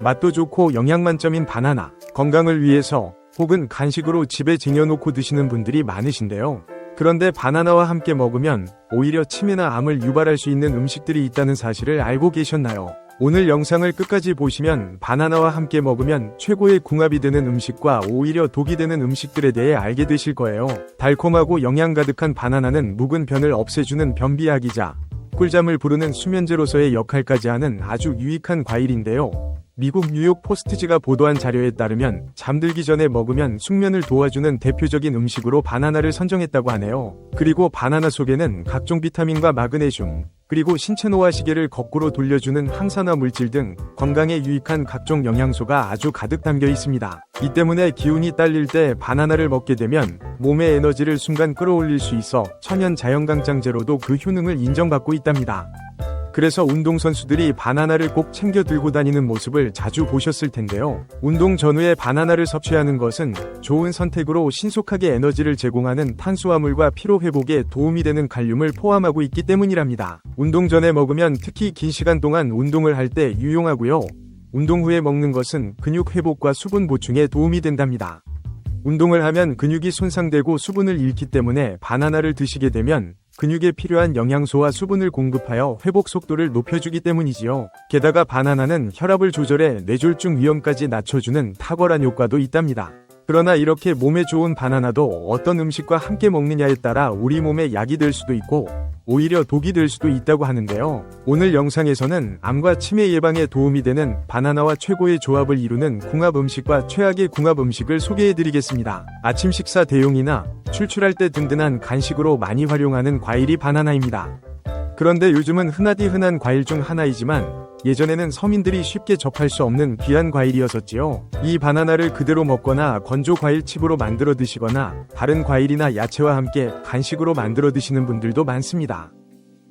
맛도 좋고 영양 만점인 바나나, 건강을 위해서 혹은 간식으로 집에 쟁여놓고 드시는 분들이 많으신데요. 그런데 바나나와 함께 먹으면 오히려 치매나 암을 유발할 수 있는 음식들이 있다는 사실을 알고 계셨나요? 오늘 영상을 끝까지 보시면 바나나와 함께 먹으면 최고의 궁합이 되는 음식과 오히려 독이 되는 음식들에 대해 알게 되실 거예요. 달콤하고 영양 가득한 바나나는 묵은 변을 없애주는 변비약이자 꿀잠을 부르는 수면제로서의 역할까지 하는 아주 유익한 과일인데요. 미국 뉴욕 포스트지가 보도한 자료에 따르면 잠들기 전에 먹으면 숙면을 도와주는 대표적인 음식으로 바나나를 선정했다고 하네요. 그리고 바나나 속에는 각종 비타민과 마그네슘, 그리고 신체 노화 시계를 거꾸로 돌려주는 항산화 물질 등 건강에 유익한 각종 영양소가 아주 가득 담겨 있습니다. 이 때문에 기운이 딸릴 때 바나나를 먹게 되면 몸의 에너지를 순간 끌어올릴 수 있어 천연 자연강장제로도 그 효능을 인정받고 있답니다. 그래서 운동선수들이 바나나를 꼭 챙겨 들고 다니는 모습을 자주 보셨을 텐데요. 운동 전후에 바나나를 섭취하는 것은 좋은 선택으로 신속하게 에너지를 제공하는 탄수화물과 피로회복에 도움이 되는 칼륨을 포함하고 있기 때문이랍니다. 운동 전에 먹으면 특히 긴 시간 동안 운동을 할 때 유용하고요. 운동 후에 먹는 것은 근육 회복과 수분 보충에 도움이 된답니다. 운동을 하면 근육이 손상되고 수분을 잃기 때문에 바나나를 드시게 되면 근육에 필요한 영양소와 수분을 공급하여 회복 속도를 높여주기 때문이지요. 게다가 바나나는 혈압을 조절해 뇌졸중 위험까지 낮춰주는 탁월한 효과도 있답니다. 그러나 이렇게 몸에 좋은 바나나도 어떤 음식과 함께 먹느냐에 따라 우리 몸에 약이 될 수도 있고 오히려 독이 될 수도 있다고 하는데요. 오늘 영상에서는 암과 치매 예방에 도움이 되는 바나나와 최고의 조합을 이루는 궁합 음식과 최악의 궁합 음식을 소개해드리겠습니다. 아침 식사 대용이나 출출할 때 든든한 간식으로 많이 활용하는 과일이 바나나입니다. 그런데 요즘은 흔하디 흔한 과일 중 하나이지만 예전에는 서민들이 쉽게 접할 수 없는 귀한 과일이었었지요. 이 바나나를 그대로 먹거나 건조 과일칩으로 만들어 드시거나 다른 과일이나 야채와 함께 간식으로 만들어 드시는 분들도 많습니다.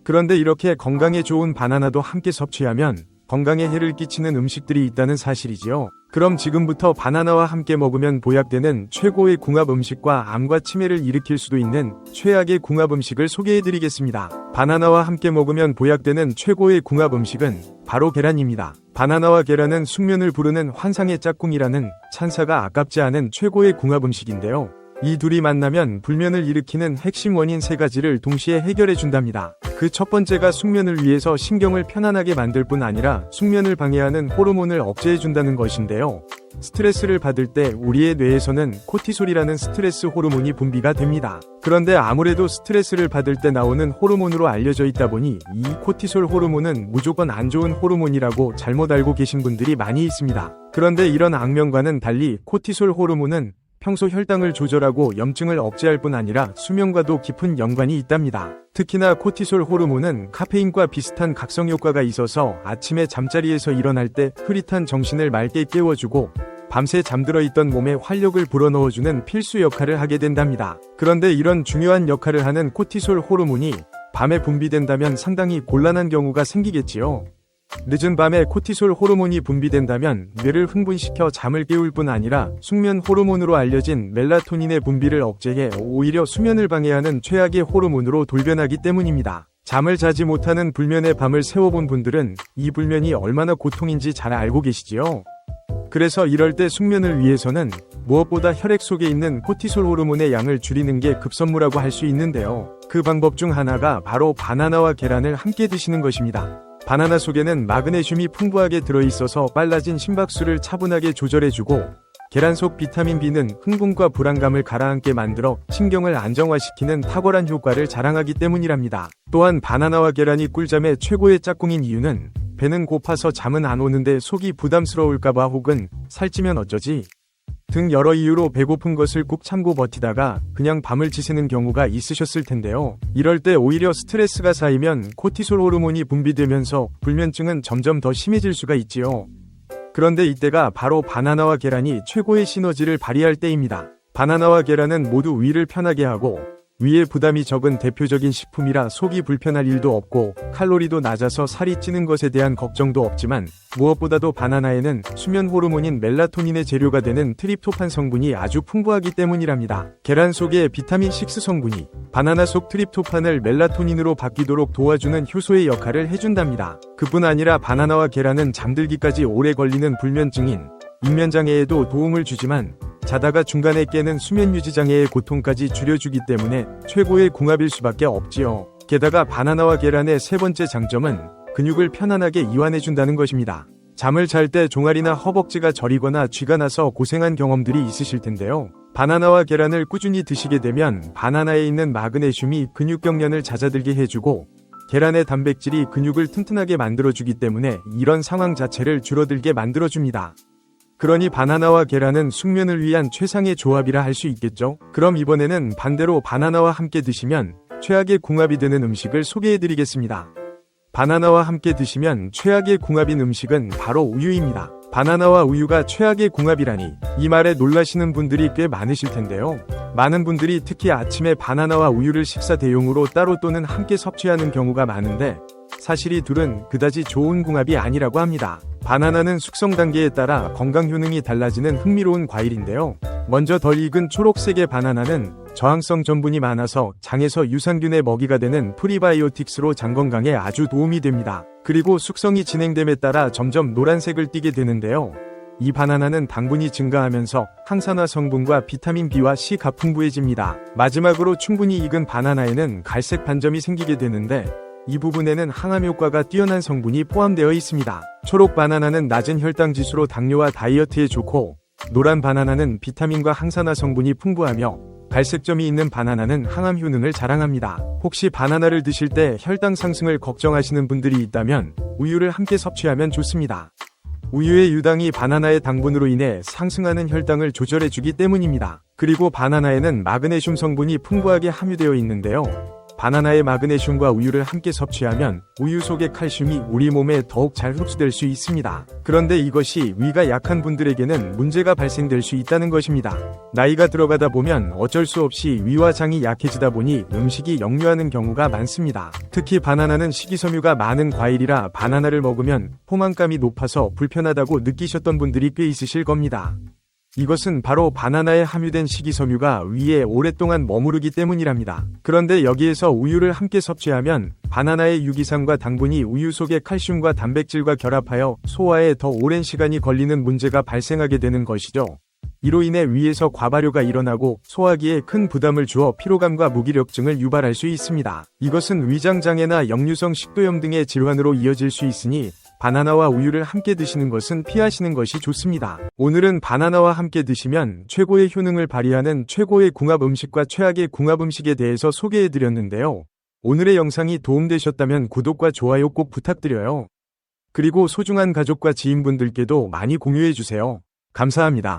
그런데 이렇게 건강에 좋은 바나나도 함께 섭취하면 건강에 해를 끼치는 음식들이 있다는 사실이지요. 그럼 지금부터 바나나와 함께 먹으면 보약되는 최고의 궁합 음식과 암과 치매를 일으킬 수도 있는 최악의 궁합 음식을 소개해드리겠습니다. 바나나와 함께 먹으면 보약되는 최고의 궁합 음식은 바로 계란입니다. 바나나와 계란은 숙면을 부르는 환상의 짝꿍이라는 찬사가 아깝지 않은 최고의 궁합 음식인데요. 이 둘이 만나면 불면을 일으키는 핵심 원인 3가지를 동시에 해결해 준답니다. 그 첫 번째가 숙면을 위해서 신경을 편안하게 만들 뿐 아니라 숙면을 방해하는 호르몬을 억제해 준다는 것인데요. 스트레스를 받을 때 우리의 뇌에서는 코티솔이라는 스트레스 호르몬이 분비가 됩니다. 그런데 아무래도 스트레스를 받을 때 나오는 호르몬으로 알려져 있다 보니 이 코티솔 호르몬은 무조건 안 좋은 호르몬이라고 잘못 알고 계신 분들이 많이 있습니다. 그런데 이런 악명과는 달리 코티솔 호르몬은 평소 혈당을 조절하고 염증을 억제할 뿐 아니라 수면과도 깊은 연관이 있답니다. 특히나 코티솔 호르몬은 카페인과 비슷한 각성 효과가 있어서 아침에 잠자리에서 일어날 때 흐릿한 정신을 맑게 깨워주고 밤새 잠들어 있던 몸에 활력을 불어넣어주는 필수 역할을 하게 된답니다. 그런데 이런 중요한 역할을 하는 코티솔 호르몬이 밤에 분비된다면 상당히 곤란한 경우가 생기겠지요. 늦은 밤에 코티솔 호르몬이 분비된다면 뇌를 흥분시켜 잠을 깨울 뿐 아니라 숙면 호르몬으로 알려진 멜라토닌의 분비를 억제해 오히려 수면을 방해하는 최악의 호르몬으로 돌변하기 때문입니다. 잠을 자지 못하는 불면의 밤을 새워본 분들은 이 불면이 얼마나 고통인지 잘 알고 계시지요? 그래서 이럴 때 숙면을 위해서는 무엇보다 혈액 속에 있는 코티솔 호르몬의 양을 줄이는 게 급선무라고 할 수 있는데요. 그 방법 중 하나가 바로 바나나와 계란을 함께 드시는 것입니다. 바나나 속에는 마그네슘이 풍부하게 들어있어서 빨라진 심박수를 차분하게 조절해주고 계란 속 비타민 B는 흥분과 불안감을 가라앉게 만들어 신경을 안정화시키는 탁월한 효과를 자랑하기 때문이랍니다. 또한 바나나와 계란이 꿀잠의 최고의 짝꿍인 이유는 배는 고파서 잠은 안 오는데 속이 부담스러울까봐 혹은 살찌면 어쩌지? 등 여러 이유로 배고픈 것을 꾹 참고 버티다가 그냥 밤을 지새는 경우가 있으셨을 텐데요. 이럴 때 오히려 스트레스가 쌓이면 코티솔 호르몬이 분비되면서 불면증은 점점 더 심해질 수가 있지요. 그런데 이때가 바로 바나나와 계란이 최고의 시너지를 발휘할 때입니다. 바나나와 계란은 모두 위를 편하게 하고 위에 부담이 적은 대표적인 식품이라 속이 불편할 일도 없고 칼로리도 낮아서 살이 찌는 것에 대한 걱정도 없지만 무엇보다도 바나나에는 수면 호르몬인 멜라토닌의 재료가 되는 트립토판 성분이 아주 풍부하기 때문이랍니다. 계란 속의 비타민6 성분이 바나나 속 트립토판을 멜라토닌으로 바뀌도록 도와주는 효소의 역할을 해준답니다. 그뿐 아니라 바나나와 계란은 잠들기까지 오래 걸리는 불면증인 입면장애에도 도움을 주지만 자다가 중간에 깨는 수면유지장애의 고통까지 줄여주기 때문에 최고의 궁합일 수밖에 없지요. 게다가 바나나와 계란의 세 번째 장점은 근육을 편안하게 이완해준다는 것입니다. 잠을 잘 때 종아리나 허벅지가 저리거나 쥐가 나서 고생한 경험들이 있으실 텐데요. 바나나와 계란을 꾸준히 드시게 되면 바나나에 있는 마그네슘이 근육 경련을 잦아들게 해주고 계란의 단백질이 근육을 튼튼하게 만들어주기 때문에 이런 상황 자체를 줄어들게 만들어줍니다. 그러니 바나나와 계란은 숙면을 위한 최상의 조합이라 할 수 있겠죠. 그럼 이번에는 반대로 바나나와 함께 드시면 최악의 궁합이 되는 음식을 소개해드리겠습니다. 바나나와 함께 드시면 최악의 궁합인 음식은 바로 우유입니다. 바나나와 우유가 최악의 궁합이라니 이 말에 놀라시는 분들이 꽤 많으실 텐데요. 많은 분들이 특히 아침에 바나나와 우유를 식사 대용으로 따로 또는 함께 섭취하는 경우가 많은데 사실 이 둘은 그다지 좋은 궁합이 아니라고 합니다. 바나나는 숙성 단계에 따라 건강 효능이 달라지는 흥미로운 과일인데요. 먼저 덜 익은 초록색의 바나나는 저항성 전분이 많아서 장에서 유산균의 먹이가 되는 프리바이오틱스로 장 건강에 아주 도움이 됩니다. 그리고 숙성이 진행됨에 따라 점점 노란색을 띠게 되는데요. 이 바나나는 당분이 증가하면서 항산화 성분과 비타민 B와 C가 풍부해집니다. 마지막으로 충분히 익은 바나나에는 갈색 반점이 생기게 되는데 이 부분에는 항암 효과가 뛰어난 성분이 포함되어 있습니다. 초록 바나나는 낮은 혈당 지수로 당뇨와 다이어트에 좋고 노란 바나나는 비타민과 항산화 성분이 풍부하며 갈색점이 있는 바나나는 항암 효능을 자랑합니다. 혹시 바나나를 드실 때 혈당 상승을 걱정하시는 분들이 있다면 우유를 함께 섭취하면 좋습니다. 우유의 유당이 바나나의 당분으로 인해 상승하는 혈당을 조절해주기 때문입니다. 그리고 바나나에는 마그네슘 성분이 풍부하게 함유되어 있는데요. 바나나의 마그네슘과 우유를 함께 섭취하면 우유 속의 칼슘이 우리 몸에 더욱 잘 흡수될 수 있습니다. 그런데 이것이 위가 약한 분들에게는 문제가 발생될 수 있다는 것입니다. 나이가 들어가다 보면 어쩔 수 없이 위와 장이 약해지다 보니 음식이 역류하는 경우가 많습니다. 특히 바나나는 식이섬유가 많은 과일이라 바나나를 먹으면 포만감이 높아서 불편하다고 느끼셨던 분들이 꽤 있으실 겁니다. 이것은 바로 바나나에 함유된 식이섬유가 위에 오랫동안 머무르기 때문이랍니다. 그런데 여기에서 우유를 함께 섭취하면 바나나의 유기산과 당분이 우유 속의 칼슘과 단백질과 결합하여 소화에 더 오랜 시간이 걸리는 문제가 발생하게 되는 것이죠. 이로 인해 위에서 과발효가 일어나고 소화기에 큰 부담을 주어 피로감과 무기력증을 유발할 수 있습니다. 이것은 위장장애나 역류성 식도염 등의 질환으로 이어질 수 있으니 바나나와 우유를 함께 드시는 것은 피하시는 것이 좋습니다. 오늘은 바나나와 함께 드시면 최고의 효능을 발휘하는 최고의 궁합 음식과 최악의 궁합 음식에 대해서 소개해드렸는데요. 오늘의 영상이 도움되셨다면 구독과 좋아요 꼭 부탁드려요. 그리고 소중한 가족과 지인분들께도 많이 공유해주세요. 감사합니다.